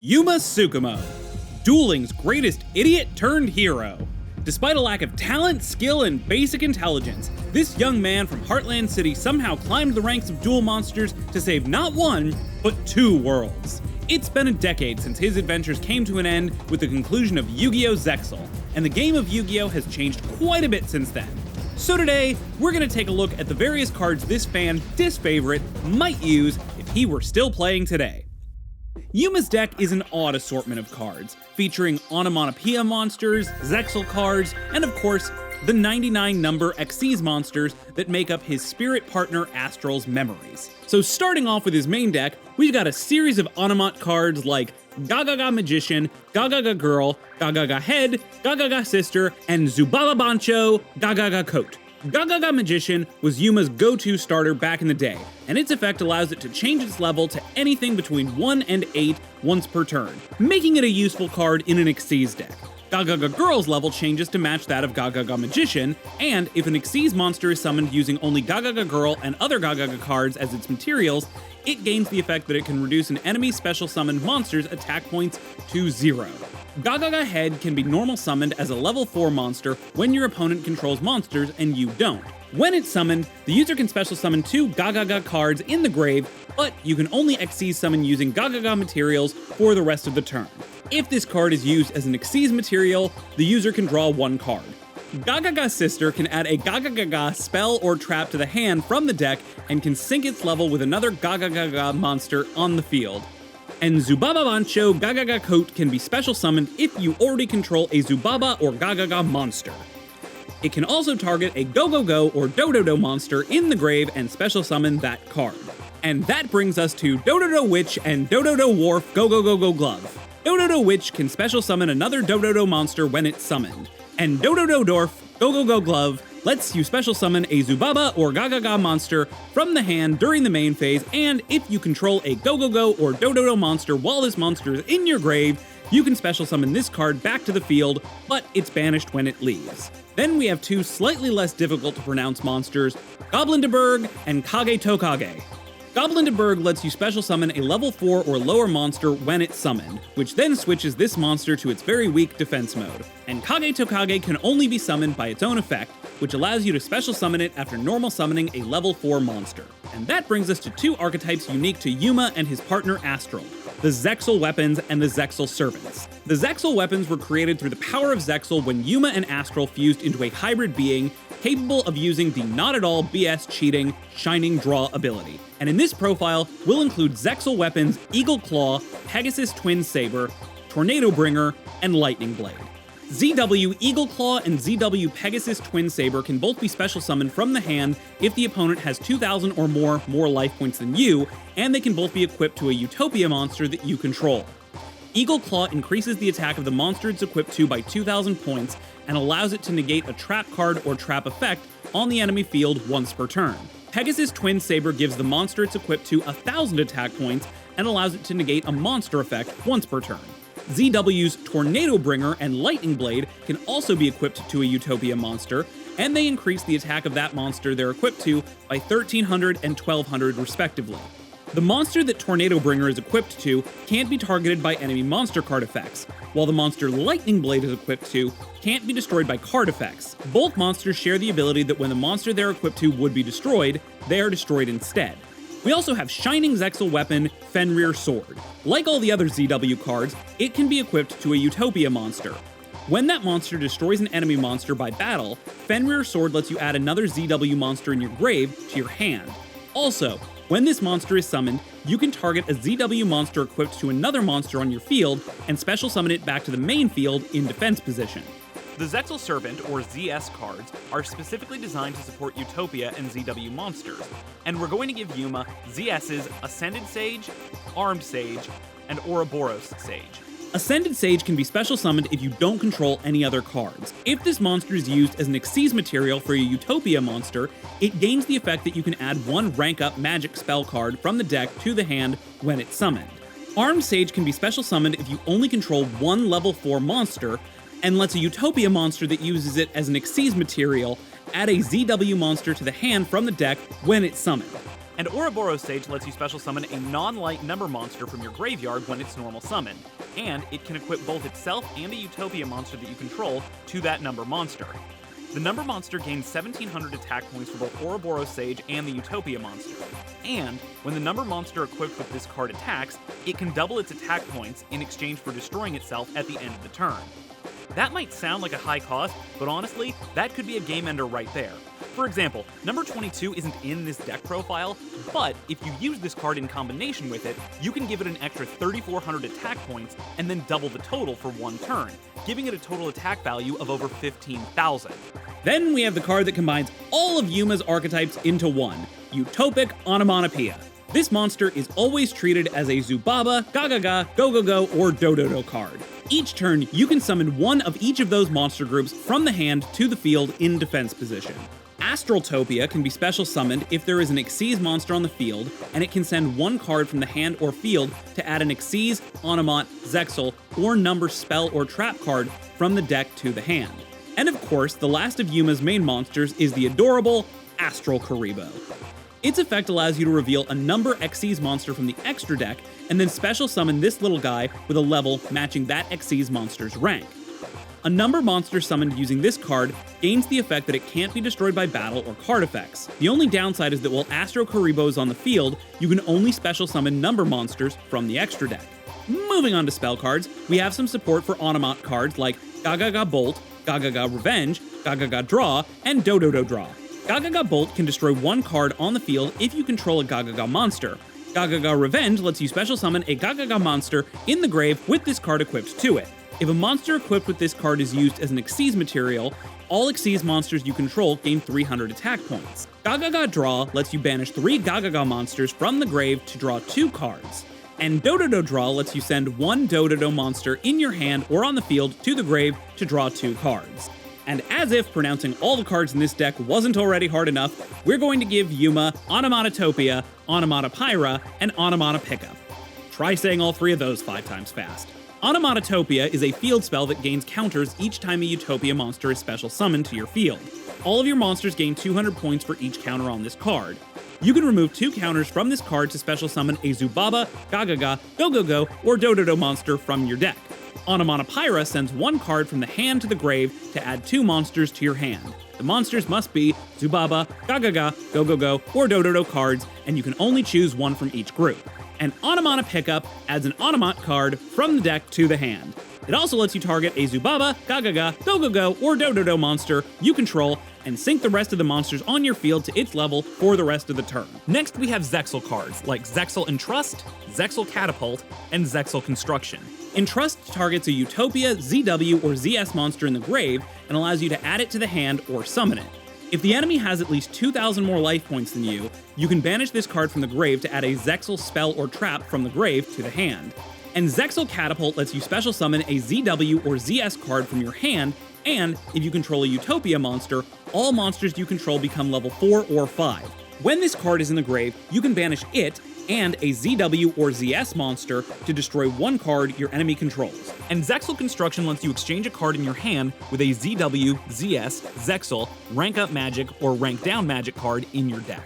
Yuma Tsukomo, dueling's greatest idiot turned hero. Despite a lack of talent, skill, and basic intelligence, this young man from Heartland City somehow climbed the ranks of duel monsters to save not one, but two worlds. It's been a decade since his adventures came to an end with the conclusion of Yu-Gi-Oh! Zexal, and the game of Yu-Gi-Oh! Has changed quite a bit since then. So today, we're going to take a look at the various cards this fan disfavorite might use if he were still playing today. Yuma's deck is an odd assortment of cards, featuring Onomatopoeia monsters, Zexal cards, and of course, the 99 number Xyz monsters that make up his spirit partner Astral's memories. So starting off with his main deck, we've got a series of Onomat cards like Gagaga Magician, Gagaga Girl, Gagaga Head, Gagaga Sister, and Zubaba Bancho, Gagaga Coat. Gagaga Magician was Yuma's go-to starter back in the day, and its effect allows it to change its level to anything between 1 and 8 once per turn, making it a useful card in an Xyz deck. Gagaga Girl's level changes to match that of Gagaga Magician, and if an Xyz monster is summoned using only Gagaga Girl and other Gagaga cards as its materials, it gains the effect that it can reduce an enemy's special summoned monster's attack points to 0. Gagaga Head can be normal summoned as a level 4 monster when your opponent controls monsters and you don't. When it's summoned, the user can special summon 2 Gagaga cards in the grave, but you can only Xyz summon using Gagaga materials for the rest of the turn. If this card is used as an Xyz material, the user can draw 1 card. Gagaga Sister can add a Gagaga spell or trap to the hand from the deck and can sync its level with another Gagaga monster on the field. And Zubaba Bancho Gagaga Coat can be special summoned if you already control a Zubaba or Gagaga monster. It can also target a Go-Go-Go or Do-Do-Do monster in the grave and special summon that card. And that brings us to Do-Do-Do Witch and Do-Do-Do Wharf Go-Go-Go-Go Glove. Do-Do-Do Witch can special summon another Do-Do-Do monster when it's summoned. And Do-Do-Do Dwarf Go-Go-Go Glove lets you special summon a Zubaba or Gagaga monster from the hand during the main phase, and if you control a Go-Go-Go or Do-Do-Do monster while this monster is in your grave, you can special summon this card back to the field, but it's banished when it leaves. Then we have 2 slightly less difficult to pronounce monsters, Goblin de Berg and Kage Tokage. Goblin de Berg lets you special summon a level 4 or lower monster when it's summoned, which then switches this monster to its very weak defense mode. And Kage Tokage can only be summoned by its own effect, which allows you to special summon it after normal summoning a level 4 monster. And that brings us to 2 archetypes unique to Yuma and his partner Astral, the Zexal weapons and the Zexal servants. The Zexal weapons were created through the power of Zexal when Yuma and Astral fused into a hybrid being capable of using the not at all BS cheating Shining Draw ability. And in this profile, we'll include Zexal weapons Eagle Claw, Pegasus Twin Saber, Tornado Bringer, and Lightning Blade. ZW Eagle Claw and ZW Pegasus Twin Saber can both be special summoned from the hand if the opponent has 2,000 or more life points than you, and they can both be equipped to a Utopia monster that you control. Eagle Claw increases the attack of the monster it's equipped to by 2,000 points and allows it to negate a trap card or trap effect on the enemy field once per turn. Pegasus Twin Saber gives the monster it's equipped to 1,000 attack points and allows it to negate a monster effect once per turn. ZW's Tornado Bringer and Lightning Blade can also be equipped to a Utopia monster, and they increase the attack of that monster they're equipped to by 1,300 and 1,200 respectively. The monster that Tornado Bringer is equipped to can't be targeted by enemy monster card effects, while the monster Lightning Blade is equipped to can't be destroyed by card effects. Both monsters share the ability that when the monster they're equipped to would be destroyed, they are destroyed instead. We also have Shining Zexal weapon, Fenrir Sword. Like all the other ZW cards, it can be equipped to a Utopia monster. When that monster destroys an enemy monster by battle, Fenrir Sword lets you add another ZW monster in your grave to your hand. Also, when this monster is summoned, you can target a ZW monster equipped to another monster on your field and special summon it back to the main field in defense position. The Zexal Servant, or ZS cards, are specifically designed to support Utopia and ZW monsters, and we're going to give Yuma ZS's Ascended Sage, Armed Sage, and Ouroboros Sage. Ascended Sage can be special summoned if you don't control any other cards. If this monster is used as an Xyz material for a Utopia monster, it gains the effect that you can add 1 rank-up magic spell card from the deck to the hand when it's summoned. Armed Sage can be special summoned if you only control 1 level 4 monster, and lets a Utopia monster that uses it as an Xyz material add a ZW monster to the hand from the deck when it's summoned. And Ouroboros Sage lets you special summon a non-light number monster from your graveyard when it's normal summon, and it can equip both itself and a Utopia monster that you control to that number monster. The number monster gains 1700 attack points for both Ouroboros Sage and the Utopia monster, and when the number monster equipped with this card attacks, it can double its attack points in exchange for destroying itself at the end of the turn. That might sound like a high cost, but honestly, that could be a game ender right there. For example, number 22 isn't in this deck profile, but if you use this card in combination with it, you can give it an extra 3400 attack points and then double the total for one turn, giving it a total attack value of over 15,000. Then we have the card that combines all of Yuma's archetypes into one, Utopic Onomatopoeia. This monster is always treated as a Zubaba, Gagaga, Go-Go-Go, or Dododo card. Each turn, you can summon one of each of those monster groups from the hand to the field in defense position. Astraltopia can be special summoned if there is an Xyz monster on the field, and it can send one card from the hand or field to add an Xyz, Onomat, Zexal, or number spell or trap card from the deck to the hand. And of course, the last of Yuma's main monsters is the adorable Astral Karibo. Its effect allows you to reveal a number Xyz monster from the extra deck, and then special summon this little guy with a level matching that Xyz monster's rank. A number monster summoned using this card gains the effect that it can't be destroyed by battle or card effects. The only downside is that while Astro Karibo is on the field, you can only special summon number monsters from the extra deck. Moving on to spell cards, we have some support for Onomat cards like Gagaga Bolt, Gagaga Revenge, Gagaga Draw, and Dododo Draw. Gagaga Bolt can destroy one card on the field if you control a Gagaga monster. Gagaga Revenge lets you special summon a Gagaga monster in the grave with this card equipped to it. If a monster equipped with this card is used as an Xyz material, all Xyz monsters you control gain 300 attack points. Gagaga Draw lets you banish 3 Gagaga monsters from the grave to draw 2 cards. And Dododo Draw lets you send one Dododo monster in your hand or on the field to the grave to draw 2 cards. And as if pronouncing all the cards in this deck wasn't already hard enough, we're going to give Yuma Onomatopia, Onomatopoeia, and Onomatopica. Try saying all 3 of those 5 times fast. Onomatopia is a field spell that gains counters each time a Utopia monster is special summoned to your field. All of your monsters gain 200 points for each counter on this card. You can remove 2 counters from this card to special summon a Zubaba, Gagaga, Go-Go-Go, or Dododo monster from your deck. Onomatopoeia sends 1 card from the hand to the grave to add 2 monsters to your hand. The monsters must be Zubaba, Gagaga, Go-Go-Go, or Dododo cards, and you can only choose 1 from each group. And Onomatopica adds an Onomat card from the deck to the hand. It also lets you target a Zubaba, Gagaga, Go-Go-Go, or Dododo monster you control, and sync the rest of the monsters on your field to its level for the rest of the turn. Next, we have Zexal cards, like Zexal Entrust, Zexal Catapult, and Zexal Construction. Entrust targets a Utopia, ZW, or ZS monster in the grave, and allows you to add it to the hand or summon it. If the enemy has at least 2,000 more life points than you, you can banish this card from the grave to add a Zexal spell or trap from the grave to the hand. And Zexal Catapult lets you special summon a ZW or ZS card from your hand, and if you control a Utopia monster, all monsters you control become level 4 or 5. When this card is in the grave, you can banish it and a ZW or ZS monster to destroy 1 card your enemy controls. And Zexal Construction lets you exchange a card in your hand with a ZW, ZS, Zexal, Rank Up Magic, or Rank Down Magic card in your deck.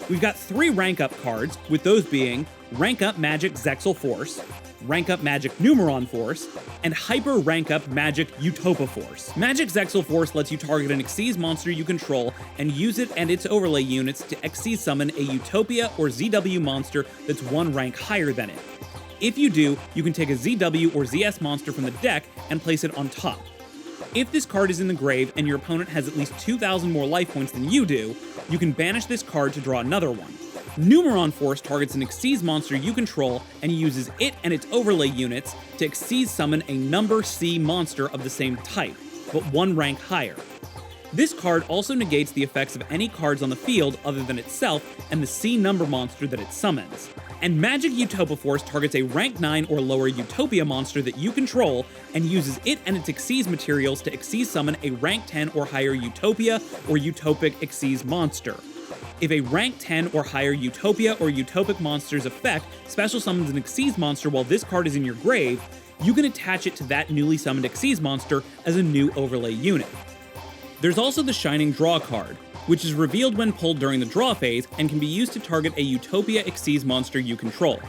We've got 3 Rank Up cards, with those being Rank Up Magic Zexal Force, Rank Up Magic Numeron Force, and Hyper Rank Up Magic Utopia Force. Magic Zexal Force lets you target an Xyz monster you control and use it and its overlay units to Xyz summon a Utopia or ZW monster that's 1 rank higher than it. If you do, you can take a ZW or ZS monster from the deck and place it on top. If this card is in the grave and your opponent has at least 2,000 more life points than you do, you can banish this card to draw another one. Numeron Force targets an Xyz monster you control and uses it and its overlay units to Xyz summon a number C monster of the same type, but 1 rank higher. This card also negates the effects of any cards on the field other than itself and the C number monster that it summons. And Magic Utopia Force targets a rank 9 or lower Utopia monster that you control and uses it and its Xyz materials to Xyz summon a rank 10 or higher Utopia or Utopic Xyz monster. If a rank 10 or higher Utopia or Utopic monster's effect special summons an Xyz monster while this card is in your grave, you can attach it to that newly summoned Xyz monster as a new overlay unit. There's also the Shining Draw card. which is revealed when pulled during the draw phase and can be used to target a Utopia Xyz monster you control.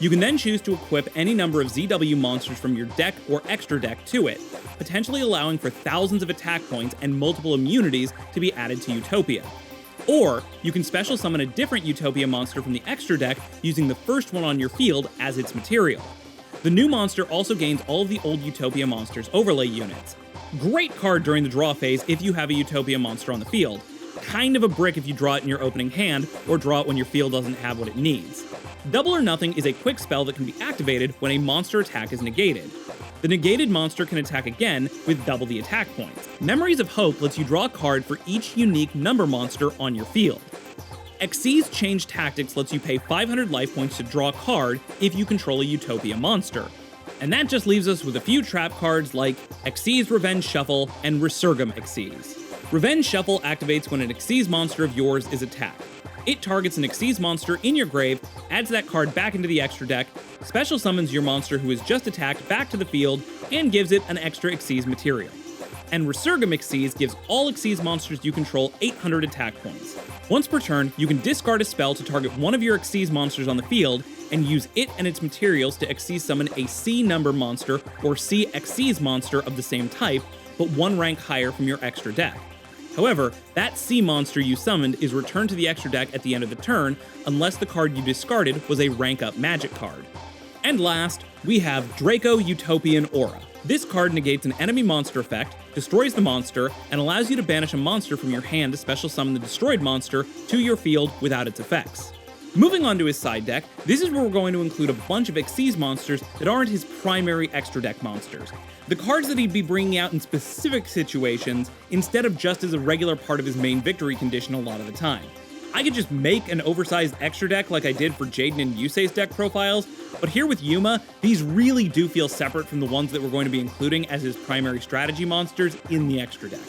You can then choose to equip any number of ZW monsters from your deck or extra deck to it, potentially allowing for thousands of attack points and multiple immunities to be added to Utopia. Or, you can special summon a different Utopia monster from the extra deck using the first one on your field as its material. The new monster also gains all of the old Utopia monsters overlay units. Great card during the draw phase if you have a Utopia monster on the field. Kind of a brick if you draw it in your opening hand, or draw it when your field doesn't have what it needs. Double or Nothing is a quick spell that can be activated when a monster attack is negated. The negated monster can attack again with double the attack points. Memories of Hope lets you draw a card for each unique number monster on your field. Xyz Change Tactics lets you pay 500 life points to draw a card if you control a Utopia monster. And that just leaves us with a few trap cards like Xyz Revenge Shuffle and Resurgam Xyz. Revenge Shuffle activates when an Xyz monster of yours is attacked. It targets an Xyz monster in your grave, adds that card back into the extra deck, special summons your monster who is just attacked back to the field, and gives it an extra Xyz material. And Resurgam Xyz gives all Xyz monsters you control 800 attack points. Once per turn, you can discard a spell to target one of your Xyz monsters on the field, and use it and its materials to Xyz summon a C number monster or C Xyz monster of the same type, but one rank higher from your extra deck. However, that C monster you summoned is returned to the extra deck at the end of the turn, unless the card you discarded was a rank-up magic card. And last, we have Draco Utopian Aura. This card negates an enemy monster effect, destroys the monster, and allows you to banish a monster from your hand to special summon the destroyed monster to your field without its effects. Moving on to his side deck, this is where we're going to include a bunch of Xyz monsters that aren't his primary extra deck monsters. The cards that he'd be bringing out in specific situations, instead of just as a regular part of his main victory condition a lot of the time. I could just make an oversized extra deck like I did for Jaden and Yusei's deck profiles, but here with Yuma, these really do feel separate from the ones that we're going to be including as his primary strategy monsters in the extra deck.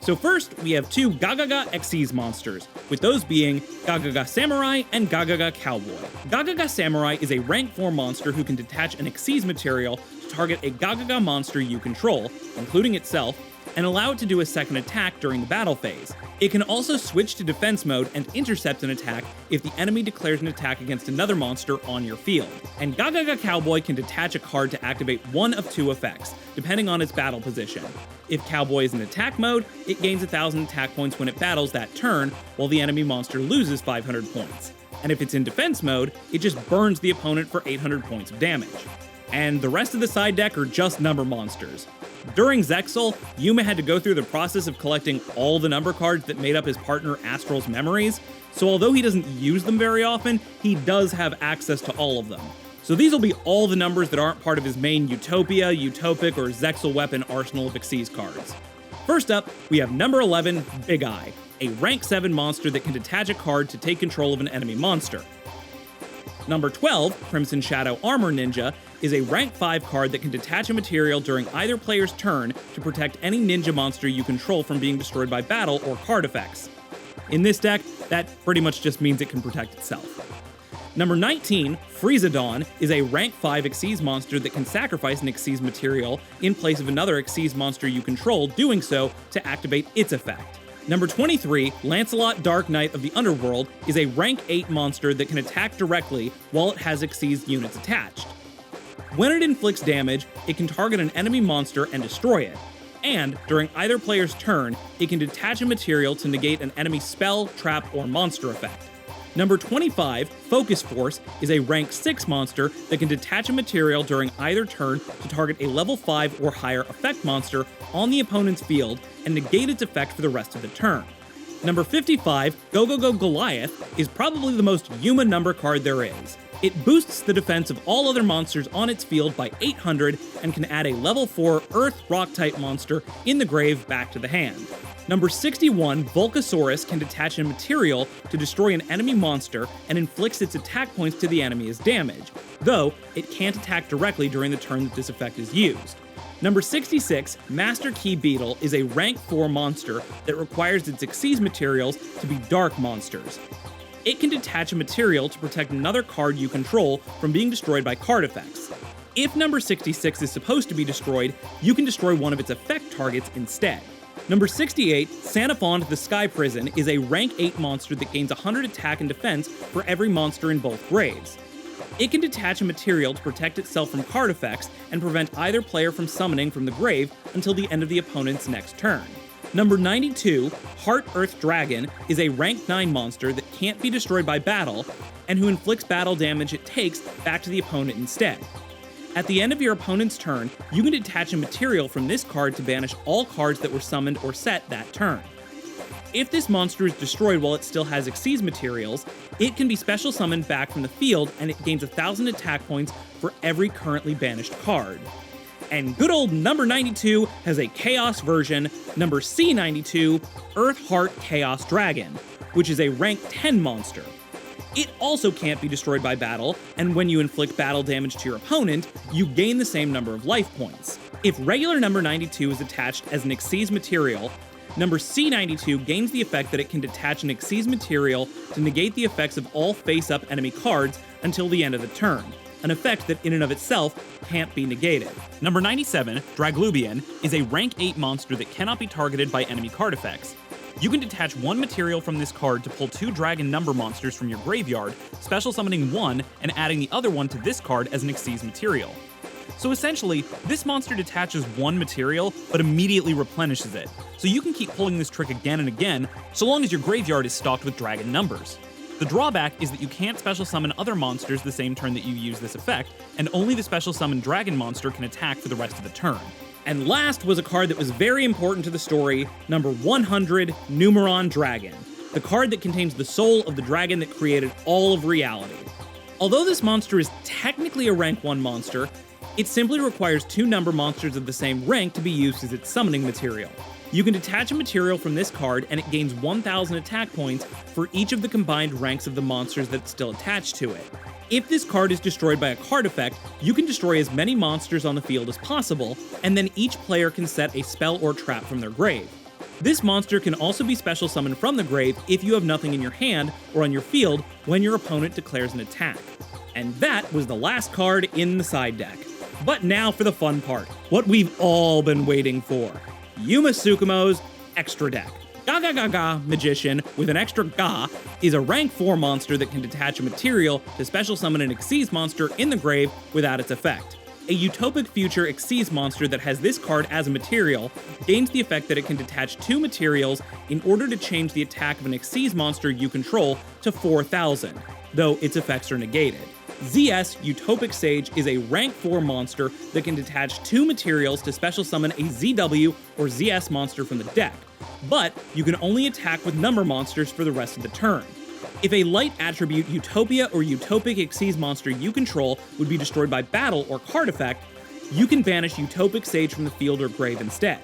So first, we have two Gagaga Xyz monsters, with those being Gagaga Samurai and Gagaga Cowboy. Gagaga Samurai is a rank 4 monster who can detach an Xyz material to target a Gagaga monster you control, including itself, and allow it to do a second attack during the battle phase. It can also switch to defense mode and intercept an attack if the enemy declares an attack against another monster on your field. And Gagaga Cowboy can detach a card to activate one of two effects, depending on its battle position. If Cowboy is in attack mode, it gains 1,000 attack points when it battles that turn, while the enemy monster loses 500 points. And if it's in defense mode, it just burns the opponent for 800 points of damage. And the rest of the side deck are just number monsters. During Zexal, Yuma had to go through the process of collecting all the number cards that made up his partner Astral's memories, so although he doesn't use them very often, he does have access to all of them. So these will be all the numbers that aren't part of his main Utopia, Utopic, or Zexal weapon arsenal of Xyz cards. First up, we have number 11, Big Eye, a rank 7 monster that can detach a card to take control of an enemy monster. Number 12, Crimson Shadow Armor Ninja, is a rank 5 card that can detach a material during either player's turn to protect any ninja monster you control from being destroyed by battle or card effects. In this deck, that pretty much just means it can protect itself. Number 19, Freezadon, is a rank 5 Xyz monster that can sacrifice an Xyz material in place of another Xyz monster you control, doing so to activate its effect. Number 23, Lancelot Dark Knight of the Underworld, is a rank 8 monster that can attack directly while it has Xyz units attached. When it inflicts damage, it can target an enemy monster and destroy it. And, during either player's turn, it can detach a material to negate an enemy spell, trap, or monster effect. Number 25, Focus Force, is a rank 6 monster that can detach a material during either turn to target a level 5 or higher effect monster on the opponent's field and negate its effect for the rest of the turn. Number 55, Go Go Go Goliath, is probably the most Yuma number card there is. It boosts the defense of all other monsters on its field by 800 and can add a level 4 Earth Rock type monster in the grave back to the hand. Number 61, Volcasaurus, can detach a material to destroy an enemy monster and inflicts its attack points to the enemy as damage, though it can't attack directly during the turn that this effect is used. Number 66, Master Key Beetle, is a rank 4 monster that requires its Xyz materials to be dark monsters. It can detach a material to protect another card you control from being destroyed by card effects. If number 66 is supposed to be destroyed, you can destroy one of its effect targets instead. Number 68, Sanafond the Sky Prison is a rank 8 monster that gains 100 attack and defense for every monster in both graves. It can detach a material to protect itself from card effects and prevent either player from summoning from the grave until the end of the opponent's next turn. Number 92, Heart Earth Dragon is a rank 9 monster that can't be destroyed by battle, and who inflicts battle damage it takes back to the opponent instead. At the end of your opponent's turn, you can detach a material from this card to banish all cards that were summoned or set that turn. If this monster is destroyed while it still has Xyz materials, it can be special summoned back from the field and it gains 1,000 attack points for every currently banished card. And good old number 92 has a Chaos version, number C92, Earth Heart Chaos Dragon, which is a rank 10 monster. It also can't be destroyed by battle, and when you inflict battle damage to your opponent, you gain the same number of life points. If regular number 92 is attached as an Xyz material, number C92 gains the effect that it can detach an Xyz material to negate the effects of all face-up enemy cards until the end of the turn, an effect that in and of itself can't be negated. Number 97, Draglubian, is a rank 8 monster that cannot be targeted by enemy card effects. You can detach one material from this card to pull 2 dragon number monsters from your graveyard, special summoning one and adding the other one to this card as an Xyz material. So essentially, this monster detaches one material, but immediately replenishes it, so you can keep pulling this trick again and again, so long as your graveyard is stocked with dragon numbers. The drawback is that you can't special summon other monsters the same turn that you use this effect, and only the special summoned dragon monster can attack for the rest of the turn. And last was a card that was very important to the story, number 100, Numeron Dragon, the card that contains the soul of the dragon that created all of reality. Although this monster is technically a rank 1 monster, it simply requires 2 number monsters of the same rank to be used as its summoning material. You can detach a material from this card and it gains 1,000 attack points for each of the combined ranks of the monsters that's still attached to it. If this card is destroyed by a card effect, you can destroy as many monsters on the field as possible, and then each player can set a spell or trap from their grave. This monster can also be special summoned from the grave if you have nothing in your hand or on your field when your opponent declares an attack. And that was the last card in the side deck. But now for the fun part, what we've all been waiting for. Yuma Tsukomo's Extra Deck. Gaga Gaga Magician with an extra Ga is a rank 4 monster that can detach a material to special summon an Xyz monster in the grave without its effect. A Utopic Future Xyz monster that has this card as a material gains the effect that it can detach 2 materials in order to change the attack of an Xyz monster you control to 4,000, though its effects are negated. ZS Utopic Sage is a rank 4 monster that can detach 2 materials to special summon a ZW or ZS monster from the deck, but you can only attack with number monsters for the rest of the turn. If a light attribute Utopia or Utopic Xyz monster you control would be destroyed by battle or card effect, you can banish Utopic Sage from the field or grave instead.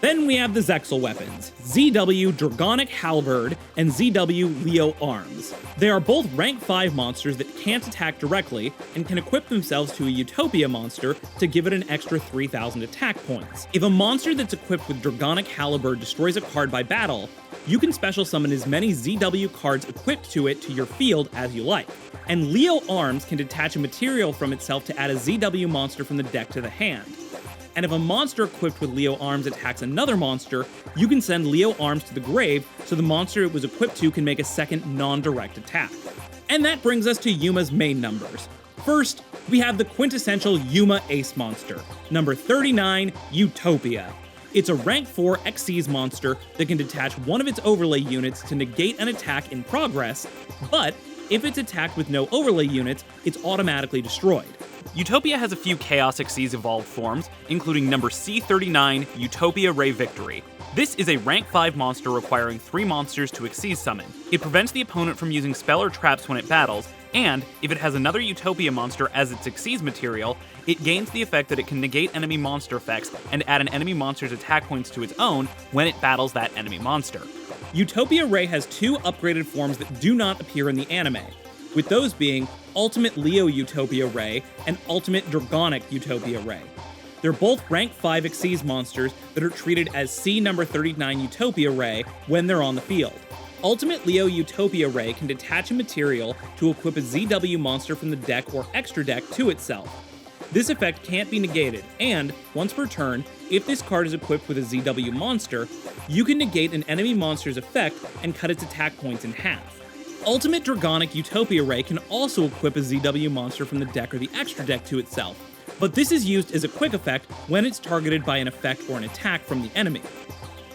Then we have the Zexal weapons, ZW Dragonic Halberd and ZW Leo Arms. They are both rank 5 monsters that can't attack directly and can equip themselves to a Utopia monster to give it an extra 3,000 attack points. If a monster that's equipped with Dragonic Halberd destroys a card by battle, you can special summon as many ZW cards equipped to it to your field as you like. And Leo Arms can detach a material from itself to add a ZW monster from the deck to the hand. And if a monster equipped with Leo Arms attacks another monster, you can send Leo Arms to the grave so the monster it was equipped to can make a second non-direct attack. And that brings us to Yuma's main numbers. First, we have the quintessential Yuma Ace monster, number 39, Utopia. It's a rank 4 Xyz monster that can detach one of its overlay units to negate an attack in progress, but if it's attacked with no overlay units, it's automatically destroyed. Utopia has a few Chaos Xyz evolved forms, including number C39, Utopia Ray Victory. This is a rank 5 monster requiring 3 monsters to Xyz summon. It prevents the opponent from using spell or traps when it battles, and if it has another Utopia monster as its Xyz material, it gains the effect that it can negate enemy monster effects and add an enemy monster's attack points to its own when it battles that enemy monster. Utopia Ray has 2 upgraded forms that do not appear in the anime, with those being Ultimate Leo Utopia Ray and Ultimate Dragonic Utopia Ray. They're both rank 5 Xyz monsters that are treated as C number 39 Utopia Ray when they're on the field. Ultimate Leo Utopia Ray can detach a material to equip a ZW monster from the deck or extra deck to itself. This effect can't be negated, and, once per turn, if this card is equipped with a ZW monster, you can negate an enemy monster's effect and cut its attack points in half. Ultimate Dragonic Utopia Ray can also equip a ZW monster from the deck or the extra deck to itself, but this is used as a quick effect when it's targeted by an effect or an attack from the enemy.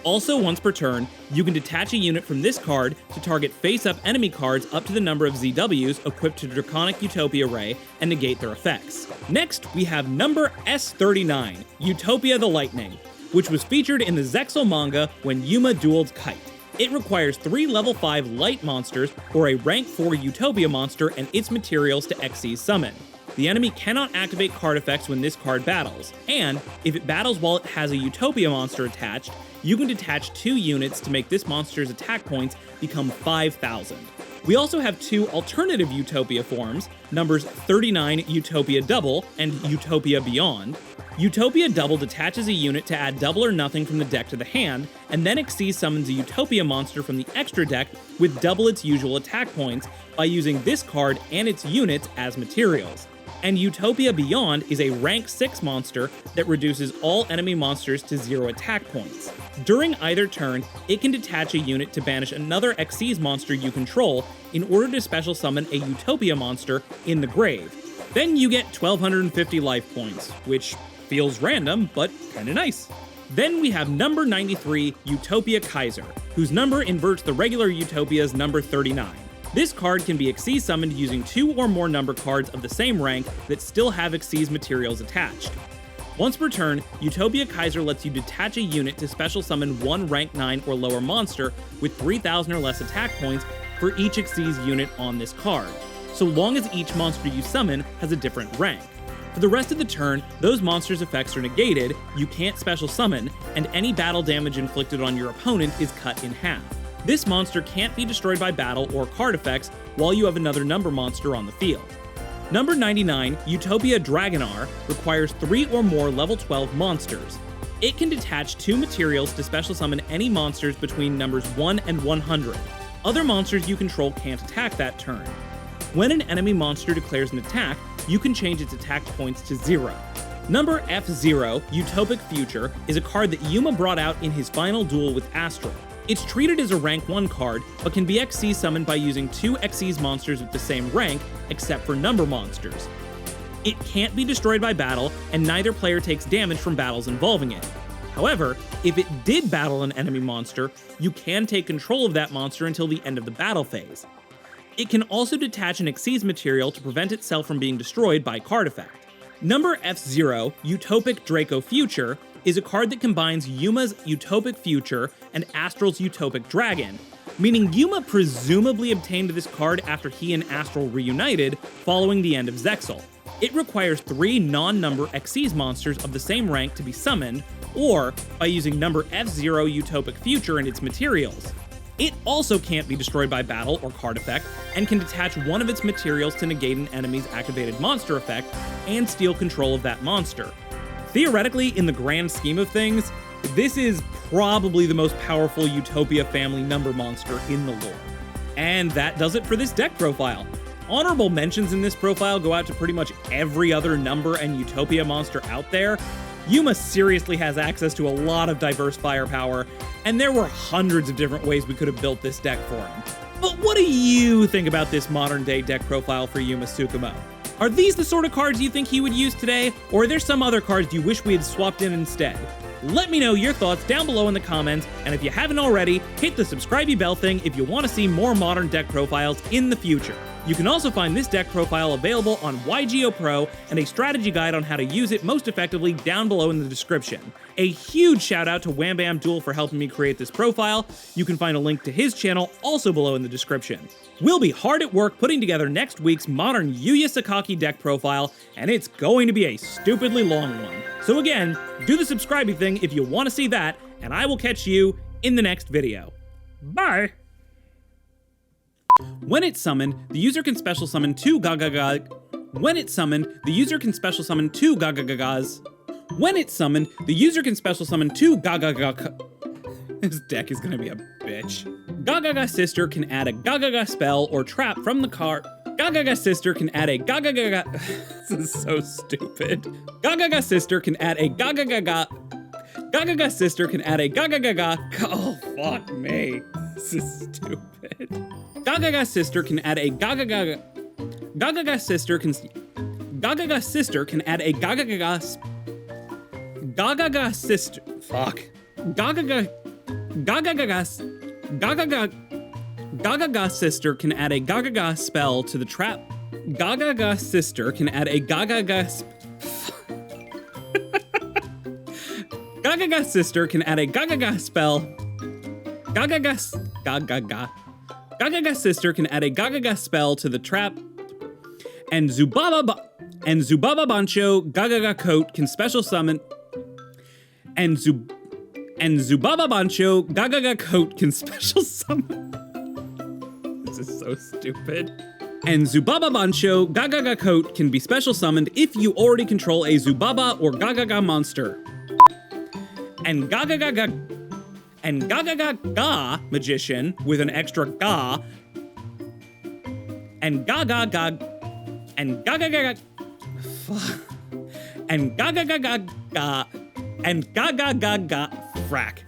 Also, once per turn, you can detach a unit from this card to target face-up enemy cards up to the number of ZWs equipped to Draconic Utopia Ray and negate their effects. Next, we have number S39, Utopia the Lightning, which was featured in the Zexal manga when Yuma dueled Kite. It requires 3 level 5 light monsters or a rank 4 Utopia monster and its materials to XYZ summon. The enemy cannot activate card effects when this card battles, and if it battles while it has a Utopia monster attached, you can detach 2 units to make this monster's attack points become 5,000. We also have 2 alternative Utopia forms, numbers 39 Utopia Double and Utopia Beyond. Utopia Double detaches a unit to add double or nothing from the deck to the hand, and then XYZ summons a Utopia monster from the extra deck with double its usual attack points by using this card and its units as materials. And Utopia Beyond is a rank 6 monster that reduces all enemy monsters to 0 attack points. During either turn, it can detach a unit to banish another XYZ monster you control in order to special summon a Utopia monster in the grave. Then you get 1250 life points, which feels random, but kinda nice. Then we have number 93, Utopia Kaiser, whose number inverts the regular Utopia's number 39. This card can be XYZ summoned using 2 or more number cards of the same rank that still have XYZ materials attached. Once per turn, Utopia Kaiser lets you detach a unit to special summon 1 rank 9 or lower monster with 3,000 or less attack points for each XYZ unit on this card, so long as each monster you summon has a different rank. For the rest of the turn, those monsters' effects are negated, you can't special summon, and any battle damage inflicted on your opponent is cut in half. This monster can't be destroyed by battle or card effects while you have another number monster on the field. Number 99, Utopia Dragonar, requires 3 or more level 12 monsters. It can detach 2 materials to special summon any monsters between numbers 1 and 100. Other monsters you control can't attack that turn. When an enemy monster declares an attack, you can change its attack points to 0. Number F0, Utopic Future, is a card that Yuma brought out in his final duel with Astral. It's treated as a rank 1 card, but can be XYZ summoned by using 2 XYZ monsters with the same rank, except for number monsters. It can't be destroyed by battle, and neither player takes damage from battles involving it. However, if it did battle an enemy monster, you can take control of that monster until the end of the battle phase. It can also detach an XYZ material to prevent itself from being destroyed by card effect. Number F0, Utopic Draco Future, is a card that combines Yuma's Utopic Future and Astral's Utopic Dragon, meaning Yuma presumably obtained this card after he and Astral reunited following the end of Zexal. It requires 3 non-number XYZ monsters of the same rank to be summoned, or by using number F0 Utopic Future and its materials. It also can't be destroyed by battle or card effect, and can detach one of its materials to negate an enemy's activated monster effect and steal control of that monster. Theoretically, in the grand scheme of things, this is probably the most powerful Utopia family number monster in the lore. And that does it for this deck profile. Honorable mentions in this profile go out to pretty much every other number and Utopia monster out there. Yuma seriously has access to a lot of diverse firepower, and there were hundreds of different ways we could have built this deck for him. But what do you think about this modern day deck profile for Yuma Tsukomo? Are these the sort of cards you think he would use today, or are there some other cards you wish we had swapped in instead? Let me know your thoughts down below in the comments, and if you haven't already, hit the subscribe bell thing if you want to see more modern deck profiles in the future. You can also find this deck profile available on YGO Pro and a strategy guide on how to use it most effectively down below in the description. A huge shout out to Wham Bam Duel for helping me create this profile. You can find a link to his channel also below in the description. We'll be hard at work putting together next week's modern Yuya Sakaki deck profile, and it's going to be a stupidly long one. So again, do the subscribing thing if you want to see that, and I will catch you in the next video. Bye! When it's summoned, the user can special summon 2 Gagaga. When it's summoned, the user can special summon 2 Gagagas. When it's summoned, the user can special summon 2 Gagaga. This deck is gonna be a bitch. Gagaga Sister can add a Gagaga spell or trap from the card. Gagaga sister can add a Gagaga. This is so stupid. Gagaga sister can add a Gagaga. Gagaga sister can add a Gagaga. Oh, fuck me. This is stupid. Gagaga sister can add a Gagaga. Gagaga sister can. Gagaga sister can add a Gagaga. Gagaga sister. Fuck. Gagaga. Gagaga. Gagaga. Gagaga sister can add a Gagaga spell to the trap. Gagaga sister can add a Gagaga. Gagaga sister can add a Gagaga spell. Gagaga. Gagaga sister can add a Gagaga spell to the trap. And Zubaba Bancho Gagaga coat can special summon. And Zubaba Bancho Gagaga coat can special summon. This is so stupid. And Zubaba Bancho Gagaga coat can be special summoned if you already control a Zubaba or Gagaga monster. And Gagaga magician with an extra ga. And Gagaga. And Gagaga. And Gagaga. And Gagaga. Frack.